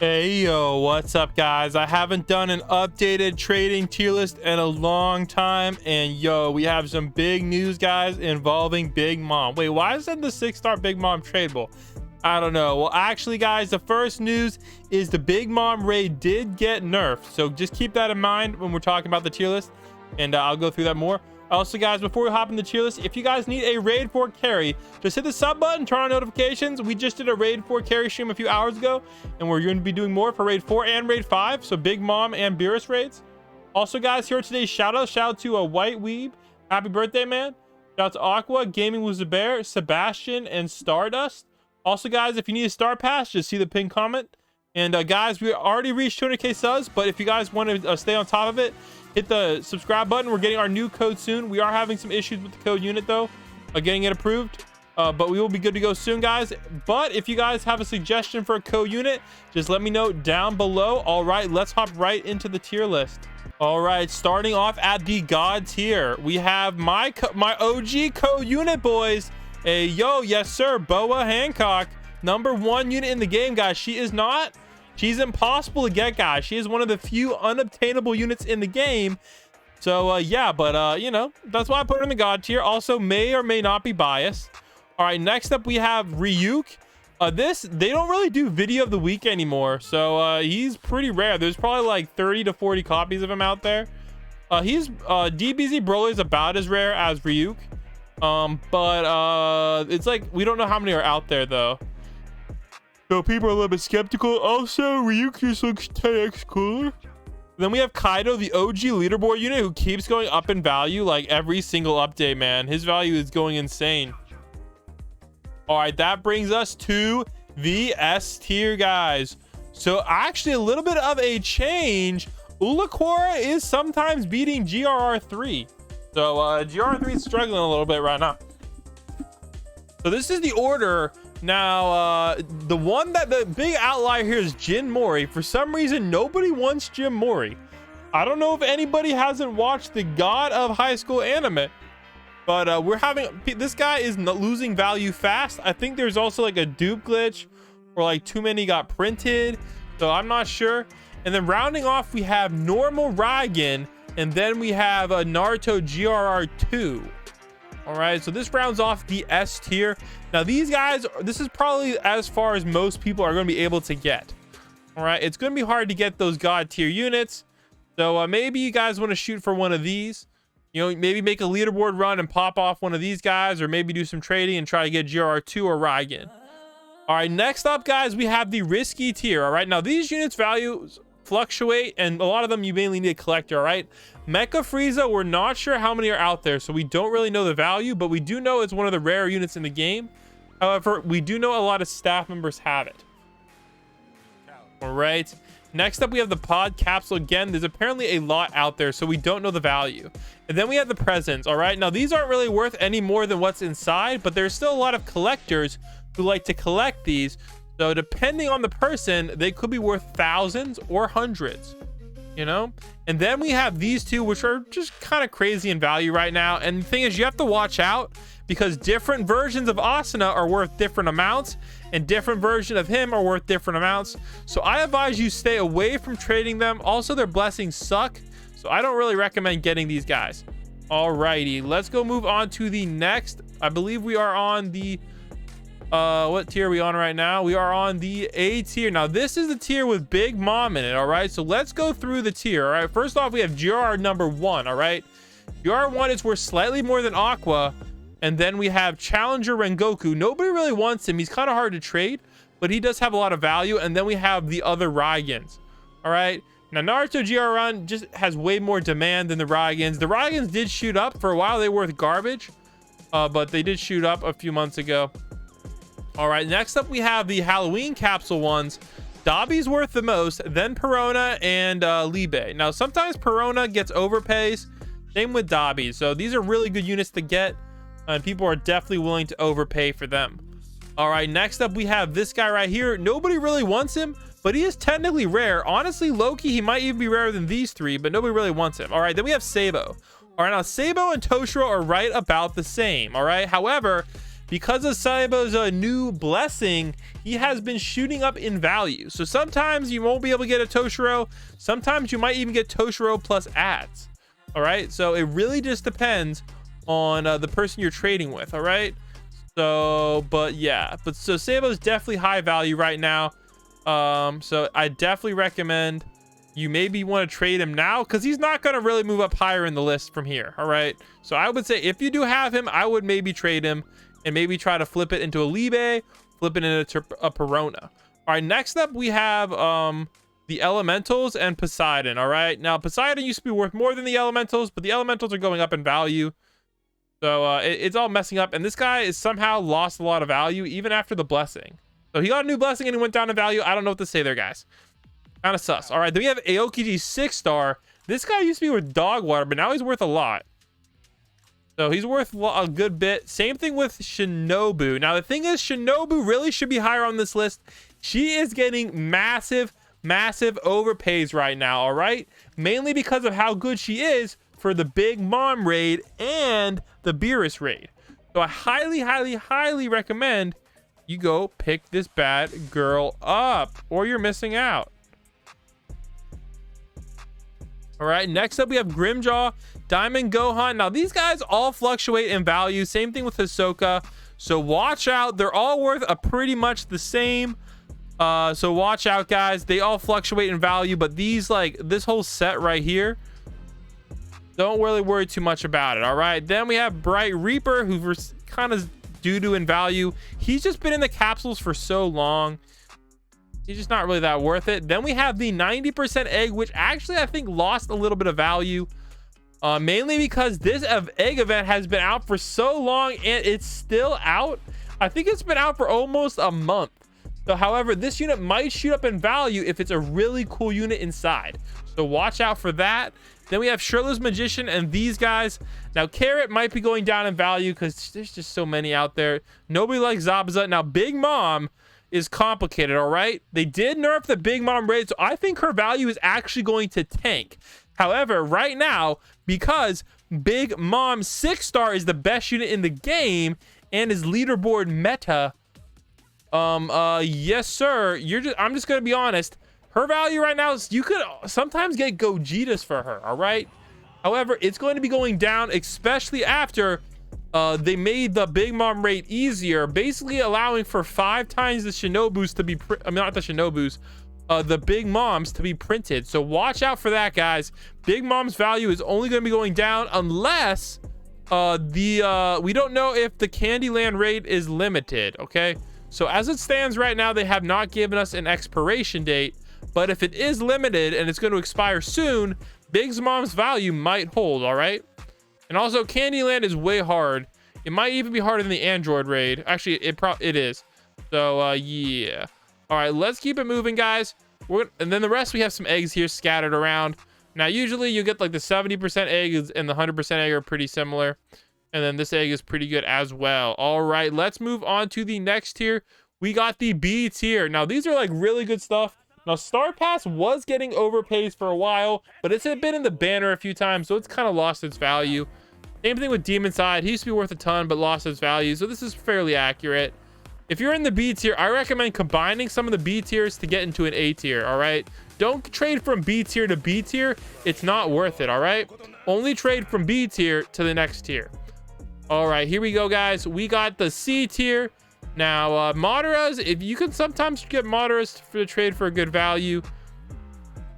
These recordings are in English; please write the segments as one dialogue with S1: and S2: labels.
S1: Hey yo, what's up guys? I haven't done an updated trading tier list in a long time, and yo, we have some big news guys involving Big Mom. Wait, why isn't the 6-star Big Mom tradable? I don't know. Well, actually guys, the first news is the Big Mom raid did get nerfed, so just keep that in mind when we're talking about the tier list, and I'll go through that more. Also guys, before we hop in the tier list, if you guys need a raid 4 carry, just hit the sub button, turn on notifications. We just did a raid 4 carry stream a few hours ago, and we're going to be doing more for raid 4 and raid 5, so Big Mom and Beerus raids. Also guys, here are today's shout out to a White Weeb, happy birthday man. Shout out to Aqua, Gaming with the Bear, Sebastian, and Stardust. Also guys, if you need a star pass, just see the pinned comment. And guys, we already reached 200k subs, but if you guys want to stay on top of it, hit the subscribe button. We're getting our new code soon. We are having some issues with the code unit though, getting it approved, but we will be good to go soon guys. But if you guys have a suggestion for a code unit, just let me know down below. All right, let's hop right into the tier list. All right, starting off at the god tier, we have my OG code unit boys. Hey yo, yes sir, Boa Hancock, #1 unit in the game guys. She's impossible to get guys. She is one of the few unobtainable units in the game. So yeah, but you know, that's why I put her in the god tier. Also may or may not be biased. All right, next up we have Ryuk. They don't really do video of the week anymore, so he's pretty rare. There's probably like 30 to 40 copies of him out there. He's DBZ Broly is about as rare as Ryuk, but it's like we don't know how many are out there though. So people are a little bit skeptical. Also, Ryuk just looks 10x cooler. Then we have Kaido, the OG leaderboard unit, who keeps going up in value like every single update, man. His value is going insane. All right, that brings us to the S tier, guys. So actually a little bit of a change. Ulakora is sometimes beating GRR3. So GRR3 is struggling a little bit right now. So this is the order. Now, the big outlier here is Jin Mori. For some reason, nobody wants Jin Mori. I don't know if anybody hasn't watched the god of high school anime, but this guy is losing value fast. I think there's also like a dupe glitch or like too many got printed, so I'm not sure. And then rounding off, we have normal Raigen, and then we have a Naruto GRR2. All right, so this rounds off the S tier. Now these guys, this is probably as far as most people are going to be able to get. All right, it's going to be hard to get those god tier units, so maybe you guys want to shoot for one of these, you know, maybe make a leaderboard run and pop off one of these guys, or maybe do some trading and try to get GR2 or Raigen. All right, next up guys, we have the risky tier. All right, now these units values fluctuate, and a lot of them you mainly need a collector. All right, Mecha Frieza, we're not sure how many are out there, so we don't really know the value, but we do know it's one of the rare units in the game. However, we do know a lot of staff members have it. All right, next up we have the pod capsule. Again, there's apparently a lot out there, so we don't know the value. And then we have the presents. All right, now these aren't really worth any more than what's inside, but there's still a lot of collectors who like to collect these. So depending on the person, they could be worth thousands or hundreds, you know. And then we have these two, which are just kind of crazy in value right now. And the thing is, you have to watch out because different versions of Asuna are worth different amounts, and different version of him are worth different amounts. So I advise you stay away from trading them. Also, their blessings suck, so I don't really recommend getting these guys. Alrighty, let's go move on to the next. I believe we are on the what tier are we on right now? We are on the A tier. Now this is the tier with Big Mom in it. All right, so let's go through the tier. All right, first off, we have GR #1. All right, GR1 is worth slightly more than Aqua, and then we have Challenger Rengoku. Nobody really wants him. He's kind of hard to trade, but he does have a lot of value. And then we have the other Raigens. All right, now Naruto GR1 just has way more demand than the Raigens. The Raigens did shoot up for a while. They were worth garbage, but they did shoot up a few months ago. All right, next up we have the Halloween capsule ones. Dabi's worth the most, then Perona and Libe. Now sometimes Perona gets overpays, same with Dabi. So these are really good units to get, and people are definitely willing to overpay for them. All right, next up we have this guy right here. Nobody really wants him, but he is technically rare. Honestly, low-key, he might even be rarer than these three, but nobody really wants him. All right, then we have Sabo. All right, now Sabo and Toshiro are right about the same. All right, however, because of Saibo's new blessing, he has been shooting up in value. So sometimes you won't be able to get a Toshiro. Sometimes you might even get Toshiro plus ads. All right, so it really just depends on the person you're trading with. All right, so so Saibo's definitely high value right now. So I definitely recommend you maybe want to trade him now, because he's not going to really move up higher in the list from here. All right, so I would say if you do have him, I would maybe trade him and maybe try to flip it into a Libe, flip it into a Perona. All right, next up we have the Elementals and Poseidon. All right, now Poseidon used to be worth more than the Elementals, but the Elementals are going up in value, so it's all messing up. And this guy is somehow lost a lot of value even after the blessing. So he got a new blessing and he went down in value. I don't know what to say there, guys. Kind of sus. All right, then we have Aokiji 6-star. This guy used to be worth dog water, but now he's worth a lot. So he's worth a good bit. Same thing with Shinobu. Now the thing is, Shinobu really should be higher on this list. She is getting massive overpays right now. All right, mainly because of how good she is for the Big Mom raid and the Beerus raid. So I highly recommend you go pick this bad girl up, or you're missing out. All right, next up we have Grimjaw, Diamond Gohan. Now these guys all fluctuate in value. Same thing with Hisoka. So watch out. They're all worth pretty much the same. So watch out, guys. They all fluctuate in value, but these, like this whole set right here, don't really worry too much about it. All right, then we have Bright Reaper, who kind of doo-doo in value. He's just been in the capsules for so long. He's just not really that worth it. Then we have the 90% egg, which actually I think lost a little bit of value, mainly because this egg event has been out for so long and it's still out. I think it's been out for almost a month. So however, this unit might shoot up in value if it's a really cool unit inside, so watch out for that. Then we have Shirley's Magician and these guys. Now Carrot might be going down in value because there's just so many out there. Nobody likes Zabuza. Now Big Mom is complicated. All right, they did nerf the Big Mom raid, so I think her value is actually going to tank. However, right now, because Big Mom 6-star is the best unit in the game and is leaderboard meta, yes sir, I'm just gonna be honest, her value right now is, you could sometimes get Gojitas for her. All right, however, it's going to be going down, especially after they made the Big Mom raid easier, basically allowing for 5 times the Shinobus to be not the Shinobus, the Big Moms to be printed. So watch out for that, guys. Big Mom's value is only going to be going down unless we don't know if the Candyland raid is limited. Okay, so as it stands right now, they have not given us an expiration date, but if it is limited and it's going to expire soon, Big Mom's value might hold. All right, and also Candyland is way hard. It might even be harder than the Android raid. Actually, it is. So yeah. All right, let's keep it moving, guys. And then the rest, we have some eggs here scattered around. Now usually you get like the 70% egg and the 100% egg are pretty similar, and then this egg is pretty good as well. All right, let's move on to the next tier. We got the B tier. Now these are like really good stuff. Now Star Pass was getting overpays for a while, but it's been in the banner a few times, so it's kind of lost its value. Same thing with Demon Side. He used to be worth a ton but lost its value, so this is fairly accurate. If you're in the B tier, I recommend combining some of the B tiers to get into an A tier. All right, don't trade from B tier to B tier. It's not worth it. All right, only trade from B tier to the next tier. All right, here we go, guys. We got the C tier. Now Maduras, if you can sometimes get Maduras for the trade for a good value,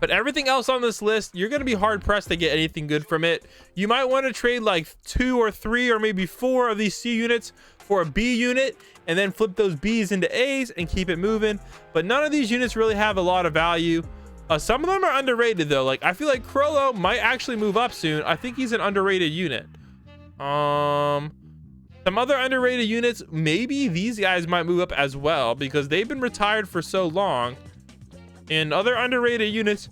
S1: but everything else on this list, you're going to be hard pressed to get anything good from it. You might want to trade like 2 or 3 or maybe 4 of these C units for a B unit, and then flip those B's into A's and keep it moving. But none of these units really have a lot of value. Some of them are underrated though. Like I feel like Crollo might actually move up soon. I think he's an underrated unit. Some other underrated units, maybe these guys might move up as well because they've been retired for so long. And other underrated units,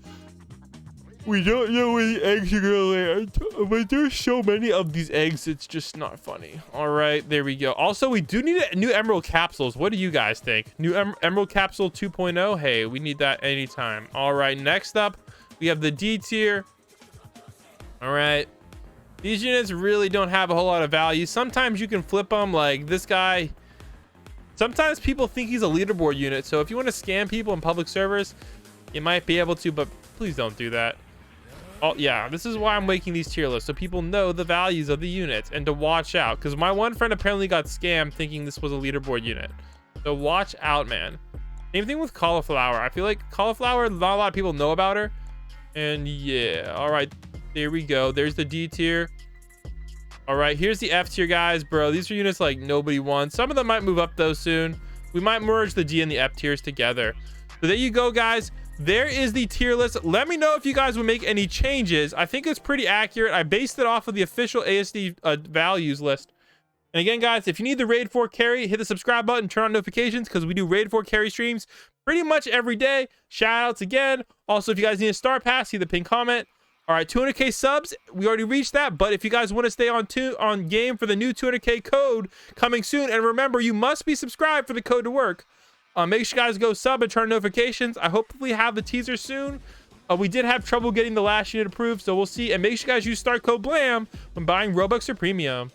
S1: we don't know where the eggs are gonna land, but there's so many of these eggs, it's just not funny. All right, there we go. Also, we do need new Emerald Capsules. What do you guys think? New Emerald Capsule 2.0? Hey, we need that anytime. All right, next up, we have the D tier. All right. These units really don't have a whole lot of value. Sometimes you can flip them, like this guy. Sometimes people think he's a leaderboard unit, so if you want to scam people in public servers, you might be able to, but please don't do that. Oh yeah, this is why I'm making these tier lists, so people know the values of the units and to watch out, because my one friend apparently got scammed thinking this was a leaderboard unit. So watch out, man. Same thing with Cauliflower. I feel like Cauliflower, not a lot of people know about her. And yeah, all right, there we go. There's the D tier. All right, here's the F tier, guys. Bro, these are units like nobody wants. Some of them might move up though soon. We might merge the D and the F tiers together. So there you go, guys. There is the tier list. Let me know if you guys would make any changes. I think it's pretty accurate. I based it off of the official ASD values list. And again, guys, if you need the Raid 4 carry, hit the subscribe button, turn on notifications, because we do Raid 4 carry streams pretty much every day. Shout outs again. Also, if you guys need a star pass, see the pinned comment. All right, 200k subs. We already reached that, but if you guys want to stay on game for the new 200k code coming soon, and remember, you must be subscribed for the code to work. Make sure you guys go sub and turn on notifications. I hopefully have the teaser soon. We did have trouble getting the last unit approved, so we'll see. And make sure you guys use start code BLAM when buying Robux or Premium.